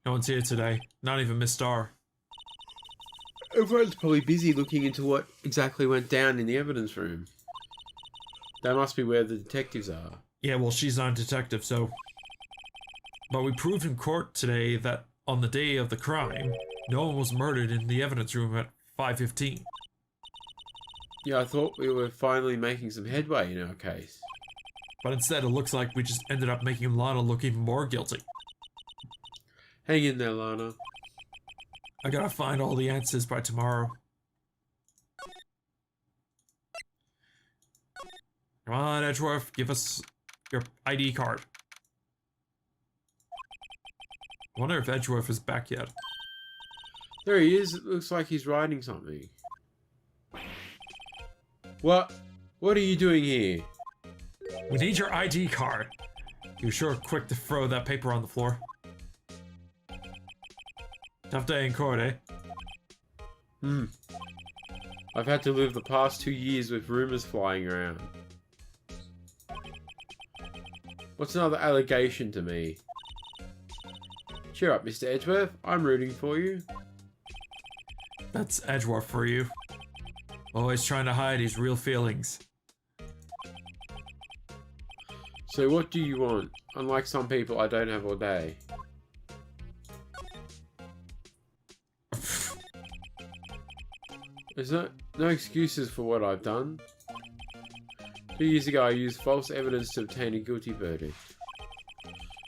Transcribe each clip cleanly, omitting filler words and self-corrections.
No one's here today. Not even Miss Star. Everyone's probably busy looking into what exactly went down in the evidence room. That must be where the detectives are. Yeah, well, she's not a detective, so... But we proved in court today that on the day of the crime, no one was murdered in the evidence room at 5:15. Yeah, I thought we were finally making some headway in our case. But instead, it looks like we just ended up making Lana look even more guilty. Hang in there, Lana. I gotta find all the answers by tomorrow. Come on, Edgeworth, give us your ID card. I wonder if Edgeworth is back yet. There he is. It looks like he's writing something. What? What are you doing here? We need your ID card. You're sure quick to throw that paper on the floor. Tough day in court, eh? I've had to live the past 2 years with rumors flying around. What's another allegation to me? Cheer up, Mr. Edgeworth. I'm rooting for you. That's Edgeworth for you. Always trying to hide his real feelings. So what do you want? Unlike some people, I don't have all day. There's no excuses for what I've done. 2 years ago, I used false evidence to obtain a guilty verdict.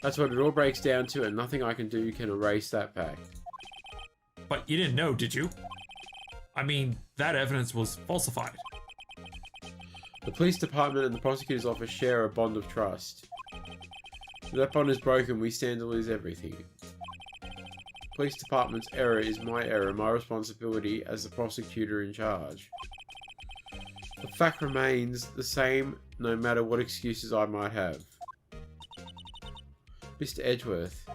That's what it all breaks down to, and nothing I can do can erase that fact. But you didn't know, did you? I mean, that evidence was falsified. The police department and the prosecutor's office share a bond of trust. If that bond is broken, we stand to lose everything. Police department's error is my error, my responsibility as the prosecutor in charge. The fact remains the same no matter what excuses I might have. Mr. Edgeworth,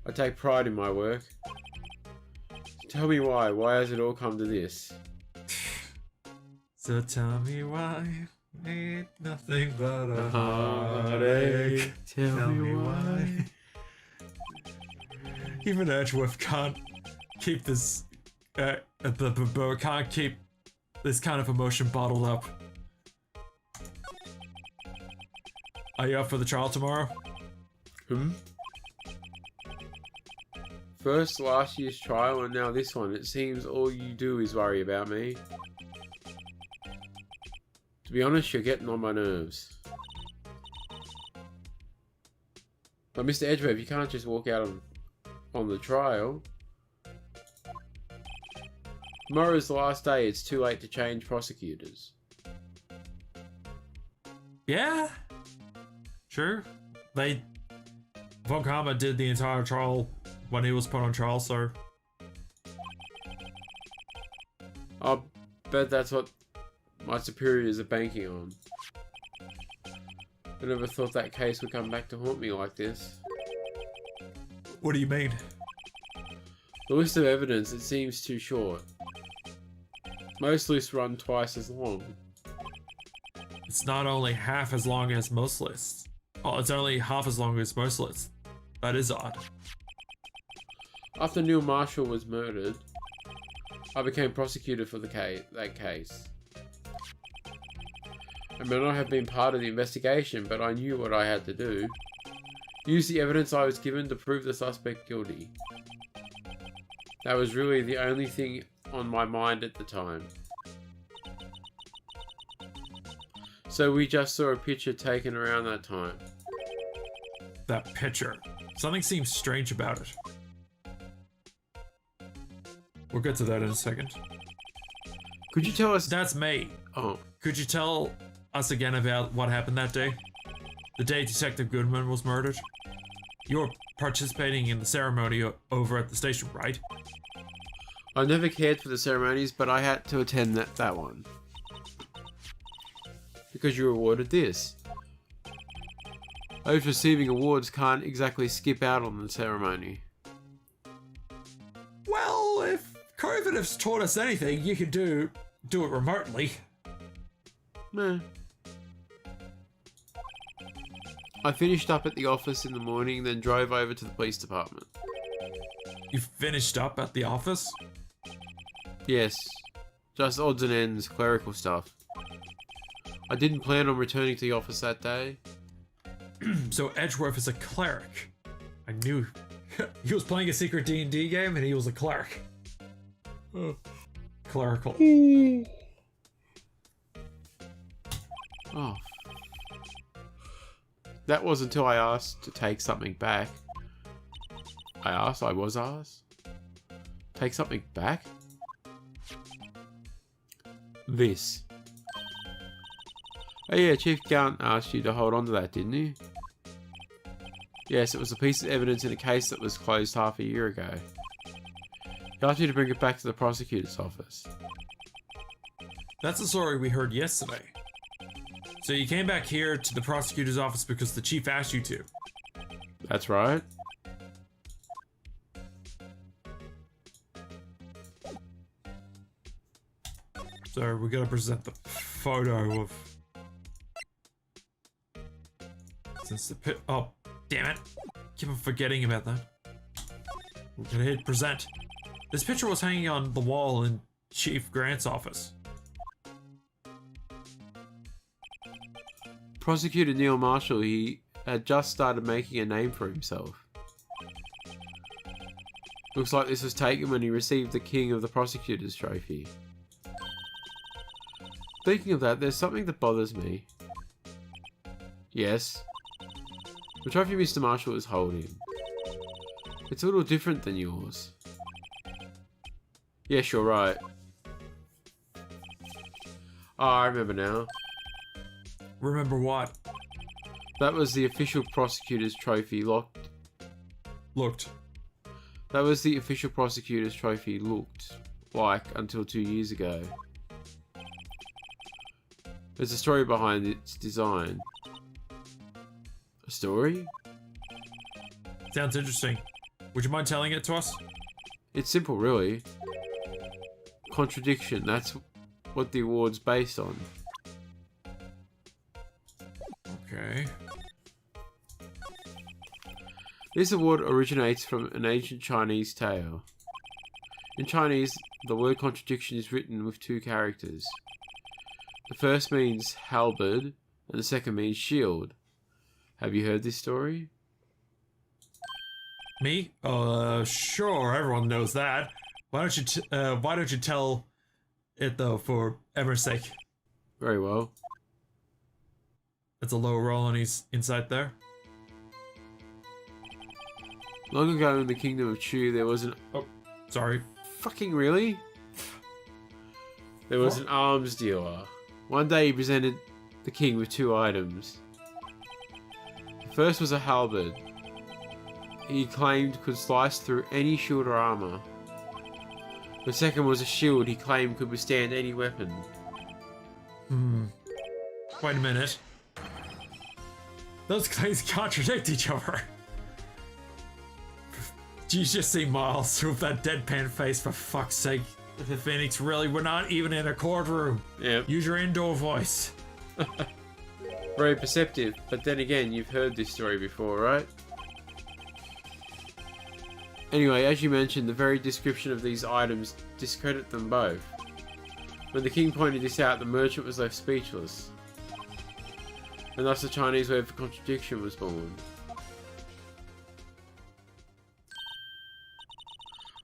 I take pride in my work. Tell me why has it all come to this? So tell me why ain't nothing but a heartache. Tell me why. Even Edgeworth can't keep this, can't keep this kind of emotion bottled up. Are you up for the trial tomorrow? First last year's trial and now this one. It seems all you do is worry about me. To be honest, you're getting on my nerves. But Mr. Edgeworth, you can't just walk out on the trial. Tomorrow's the last day. It's too late to change prosecutors. Yeah. Sure. Von Karma did the entire trial when he was put on trial, so... I'll bet that's what my superiors are banking on. I never thought that case would come back to haunt me like this. What do you mean? The list of evidence, it seems too short. Most lists run twice as long. It's not only half as long as most lists. Oh, it's only half as long as most lists. That is odd. After Neil Marshall was murdered, I became prosecutor for that case. I may not have been part of the investigation, but I knew what I had to do. Use the evidence I was given to prove the suspect guilty. That was really the only thing on my mind at the time. So we just saw a picture taken around that time. That picture. Something seems strange about it. We'll get to that in a second. Could you tell us... That's me. Oh. Could you tell us again about what happened that day? The day Detective Goodman was murdered? You were participating in the ceremony over at the station, right? I never cared for the ceremonies, but I had to attend that one. Because you were awarded this. Those receiving awards can't exactly skip out on the ceremony. Well, if COVID has taught us anything, you can do it remotely. Meh. I finished up at the office in the morning, then drove over to the police department. You finished up at the office? Yes, just odds and ends, clerical stuff. I didn't plan on returning to the office that day. So Edgeworth is a cleric. I knew he was playing a secret D&D game and he was a cleric. Clerical. Oh. That was until I asked to take something back. I was asked? Take something back? This. Oh yeah, Chief Gaunt asked you to hold on to that, didn't he? Yes, it was a piece of evidence in a case that was closed half a year ago. He asked you to bring it back to the prosecutor's office. That's the story we heard yesterday. So you came back here to the prosecutor's office because the chief asked you to. That's right. So we gotta present the photo of... Since the oh, damn it. Keep on forgetting about that. We're gonna hit present. This picture was hanging on the wall in Chief Grant's office. Prosecutor Neil Marshall, he had just started making a name for himself. Looks like this was taken when he received the King of the Prosecutors trophy. Thinking of that, there's something that bothers me. Yes. The trophy Mr. Marshall is holding. It's a little different than yours. Yes, you're right. Oh, I remember now. Remember what? That was the official prosecutor's trophy looked. That was the official prosecutor's trophy looked like until 2 years ago. There's a story behind its design. A story? Sounds interesting. Would you mind telling it to us? It's simple, really. Contradiction, that's what the award's based on. Okay. This award originates from an ancient Chinese tale. In Chinese, the word contradiction is written with 2 characters. The first means halberd, and the second means shield. Have you heard this story? Me? Sure, everyone knows that. Why don't you tell it though, for Ever's sake? Very well. That's a low roll on his insight there. Long ago in the kingdom of Chu, there was an... Oh, sorry. Fucking really? There was an arms dealer. One day he presented the king with 2 items. The first was a halberd. He claimed could slice through any shield or armor. The second was a shield he claimed could withstand any weapon. Wait a minute. Those claims contradict each other. You just see Miles with that deadpan face, for fuck's sake. Phoenix, really, we're not even in a courtroom. Yep. Use your indoor voice. Very perceptive, but then again, you've heard this story before, right? Anyway, as you mentioned, the very description of these items discredit them both. When the king pointed this out, the merchant was left speechless. And thus the Chinese word for contradiction was born.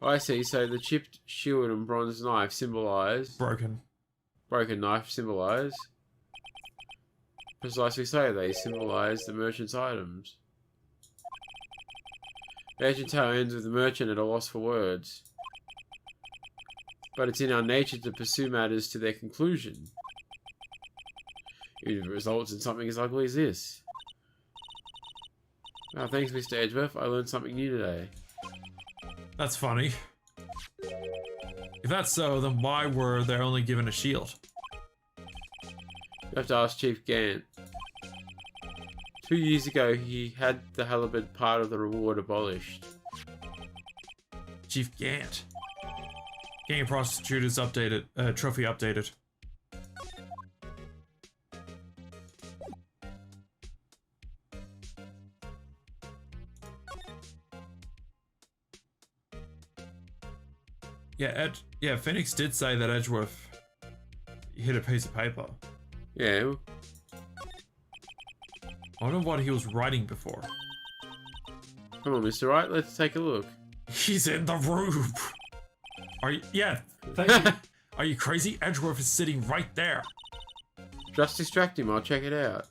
I see, so the chipped shield and bronze knife symbolize... Broken knife symbolize... Precisely so, they symbolize the merchant's items. The ancient tale ends with the merchant at a loss for words. But it's in our nature to pursue matters to their conclusion. Even if it results in something as ugly as this. Oh, thanks, Mr. Edgeworth. I learned something new today. That's funny. If that's so, then why were they only given a shield? You have to ask Chief Gant. 2 years ago, he had the halberd part of the reward abolished. Chief Gant. Gang of Prostitutes updated. Trophy updated. Yeah, Phoenix did say that Edgeworth hit a piece of paper. Yeah. I wonder what he was writing before. Come on, Mr. Wright, let's take a look. He's in the room. Are you? Yeah, thank you. Are you crazy? Edgeworth is sitting right there. Just distract him, I'll check it out.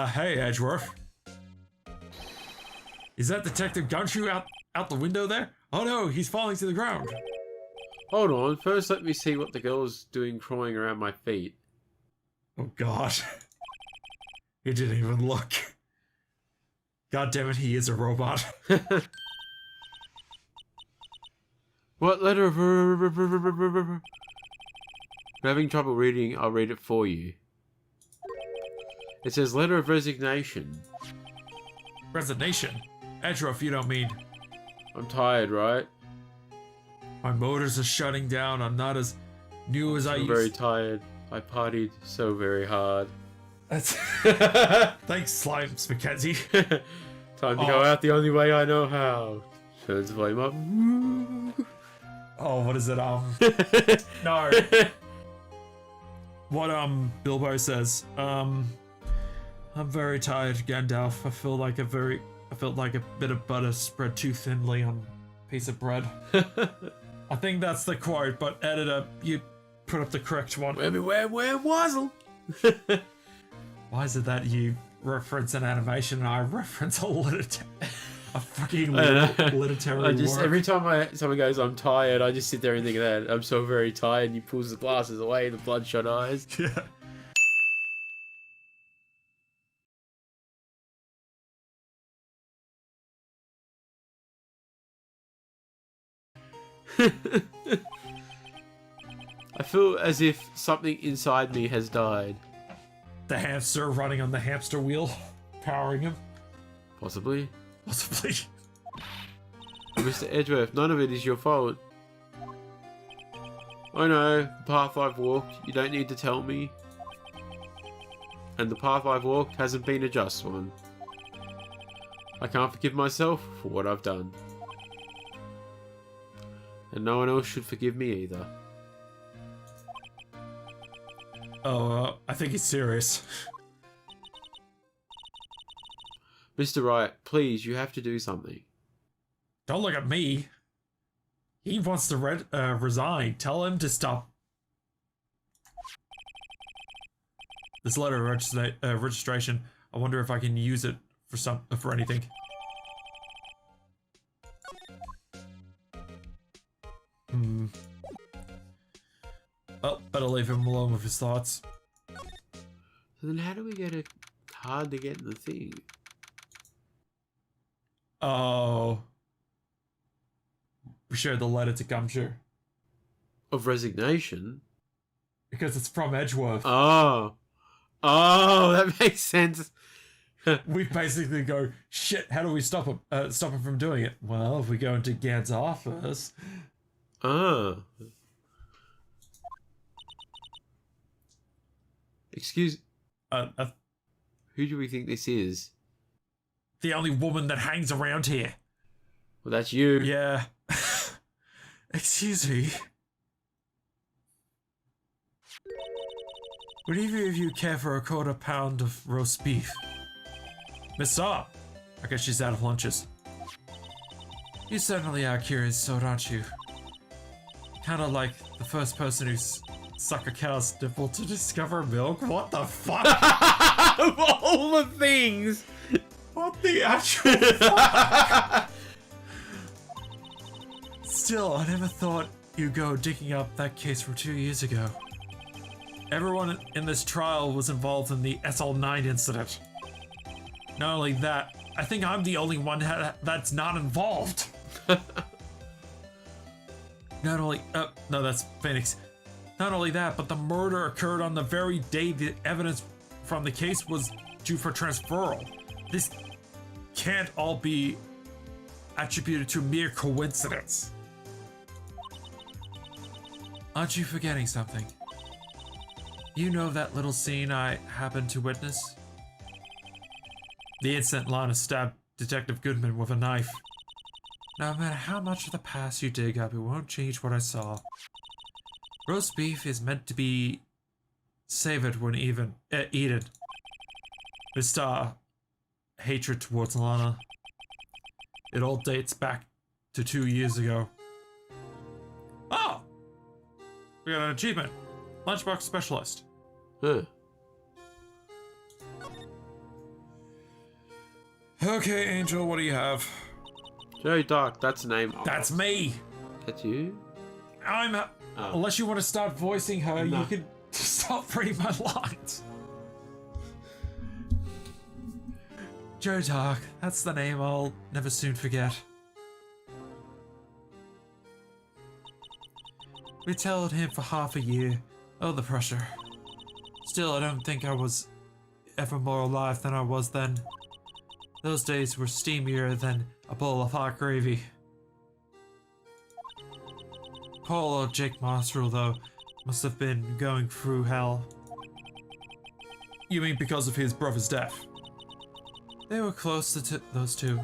Hey, Edgeworth. Is that Detective Gumshoe out the window there? Oh no, he's falling to the ground. Hold on, first let me see what the girl's doing crawling around my feet. Oh god. He didn't even look. God damn it, he is a robot. What letter of... I'm having trouble reading, I'll read it for you. It says letter of resignation. Resignation? Edgeworth, you don't mean... I'm tired, right? My motors are shutting down, I'm not as new as I used to. I'm very tired. I partied so very hard. That's... Thanks, Slimes Mackenzie. Time to go out the only way I know how. Turns flame up. Oh, what is it? No. What Bilbo says. I'm very tired, Gandalf. I felt like a bit of butter spread too thinly on a piece of bread. I think that's the quote, but editor, you put up the correct one. Where Wazzle? Why is it that you reference an animation and I reference a fucking literary work? Every time someone goes, I'm tired, I just sit there and think of that. I'm so very tired, and he pulls the glasses away, the bloodshot eyes. Yeah. I feel as if something inside me has died. The hamster running on the hamster wheel, powering him. Possibly. Possibly. Mr. Edgeworth, none of it is your fault. I know, the path I've walked, you don't need to tell me. And the path I've walked hasn't been a just one. I can't forgive myself for what I've done. And no one else should forgive me either. Oh, I think he's serious. Mr. Wright, please, you have to do something. Don't look at me. He wants to resign. Tell him to stop. This letter of registration. I wonder if I can use it for anything. Well, better leave him alone with his thoughts. So then how do we get a card to get in the thing? Oh. We shared the letter to Gumshoe. Of resignation? Because it's from Edgeworth. Oh. Oh, that makes sense. We basically go, shit, how do we stop him from doing it? Well, if we go into Gad's office. Ah. Excuse... who do we think this is? The only woman that hangs around here. Well, that's you. Yeah. Excuse me. Would either of you care for a quarter pound of roast beef? Miss Saw. I guess she's out of lunches. You certainly are curious, so aren't you? Kinda like the first person who's suck a cow's nipple to discover milk? What the fuck? Of all the things! What the actual fuck? Still, I never thought you'd go digging up that case from 2 years ago. Everyone in this trial was involved in the SL9 incident. Not only that, I think I'm the only one that's not involved. Not only, no, that's Phoenix. Not only that, but the murder occurred on the very day the evidence from the case was due for transferal. This can't all be attributed to mere coincidence. Aren't you forgetting something? You know that little scene I happened to witness? The instant Lana stabbed Detective Goodman with a knife. No matter how much of the past you dig up, it won't change what I saw. Roast beef is meant to be savored when eaten. Mr. Hatred towards Lana. It all dates back to 2 years ago. Oh! We got an achievement. Lunchbox Specialist. Huh. Okay, Angel, what do you have? Joe Dark, that's a name. That's me! That's you? Unless you want to start voicing her, No. you can stop reading my lines. Joe Dark, that's the name I'll never soon forget. We tailed him for half a year. Oh, the pressure. Still, I don't think I was ever more alive than I was then. Those days were steamier than a bowl of hot gravy. Poor old Jake Monstrel, though, must have been going through hell. You mean because of his brother's death? They were close to those two.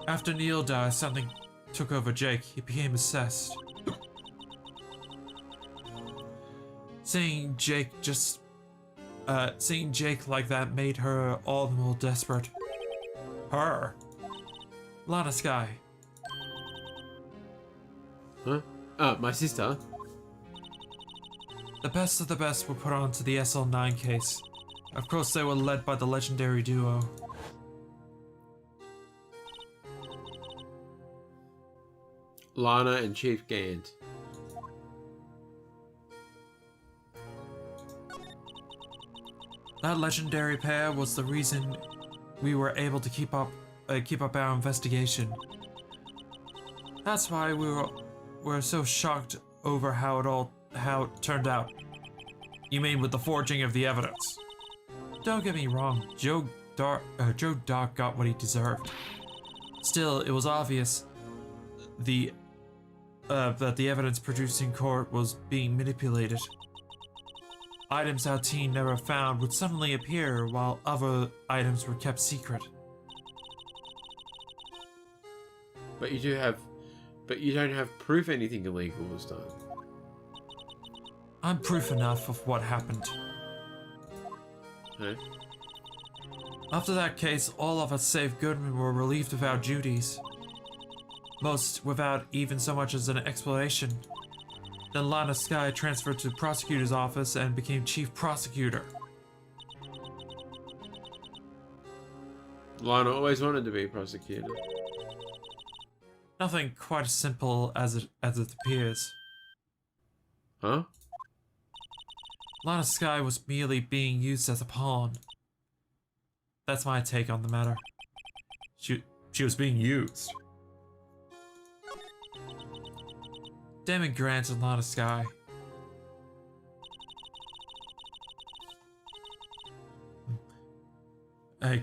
After Neil died, something took over Jake. He became obsessed. Seeing Jake like that made her all the more desperate. Her? Lana Sky. Huh? My sister? The best of the best were put onto the SL9 case. Of course, they were led by the legendary duo. Lana and Chief Gant. That legendary pair was the reason we were able to keep up our investigation. That's why we're so shocked over how it turned out. You mean with the forging of the evidence? Don't get me wrong, Joe Dark got what he deserved. Still, it was obvious that the evidence produced in court was being manipulated. Items our team never found would suddenly appear while other items were kept secret. But you don't have proof anything illegal was done. I'm proof enough of what happened. Huh? After that case, all of us save Goodman were relieved of our duties. Most without even so much as an explanation. Then Lana Sky transferred to the prosecutor's office and became chief prosecutor. Lana always wanted to be a prosecutor. Nothing quite as simple as it appears. Huh? Lana Sky was merely being used as a pawn. That's my take on the matter. She was being used. Damon Grant and Lana Sky.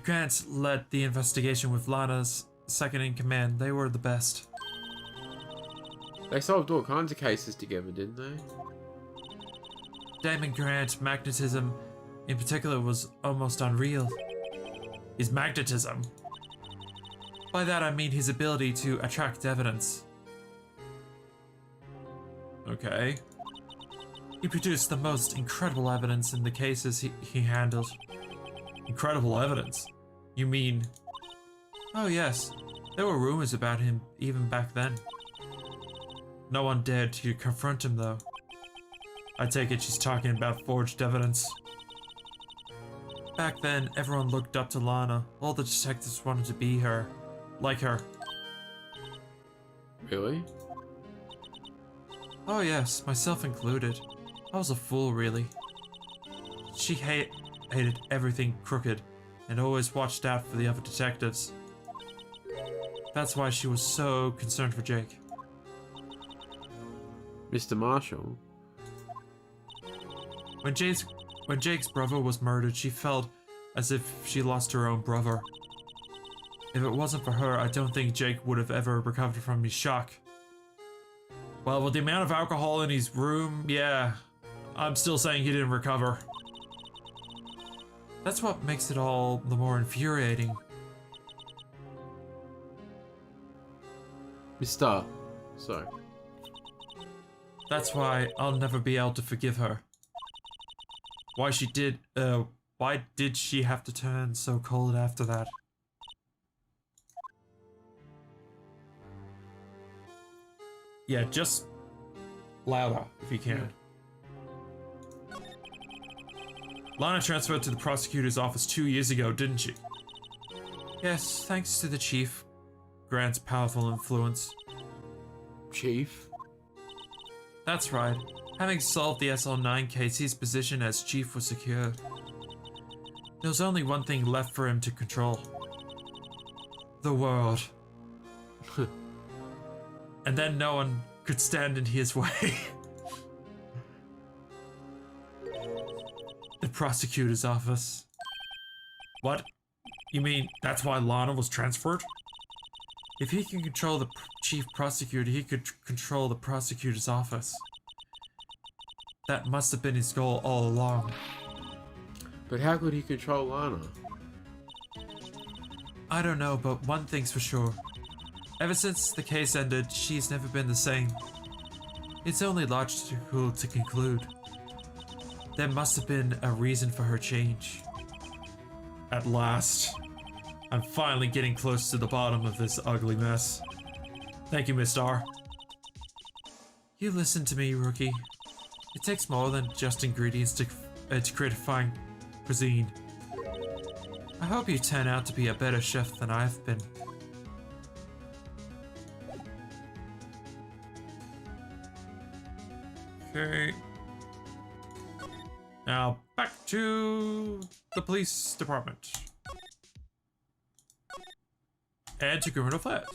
Grant led the investigation with Lana's second in command. They were the best. They solved all kinds of cases together, didn't they? Damon Grant's magnetism, in particular, was almost unreal. His magnetism? By that I mean his ability to attract evidence. Okay. He produced the most incredible evidence in the cases he handled. Incredible evidence? You mean... Oh yes, there were rumors about him even back then. No one dared to confront him though. I take it she's talking about forged evidence. Back then, everyone looked up to Lana. All the detectives wanted to be her. Like her. Really? Oh yes, myself included. I was a fool, really. She hated everything crooked, and always watched out for the other detectives. That's why she was so concerned for Jake. Mr. Marshall? When Jake's brother was murdered, she felt as if she lost her own brother. If it wasn't for her, I don't think Jake would have ever recovered from his shock. Well, with the amount of alcohol in his room, yeah, I'm still saying he didn't recover. That's what makes it all the more infuriating. Mr. So. That's why I'll never be able to forgive her. Why did she have to turn so cold after that? Yeah, just louder if you can. Lana transferred to the prosecutor's office 2 years ago, didn't she? Yes, thanks to the chief. Grant's powerful influence. Chief? That's right. Having solved the SL9 case, his position as chief was secured. There was only one thing left for him to control. The world. And then no one could stand in his way. The prosecutor's office. What? You mean that's why Lana was transferred? If he can control the chief prosecutor, he could control the prosecutor's office. That must have been his goal all along. But how could he control Lana? I don't know, but one thing's for sure. Ever since the case ended, she's never been the same. It's only logical to conclude. There must have been a reason for her change. At last. I'm finally getting close to the bottom of this ugly mess. Thank you, Miss R. You listen to me, rookie. It takes more than just ingredients to create a fine cuisine. I hope you turn out to be a better chef than I've been. Okay. Now back to the police department. And to criminal affairs.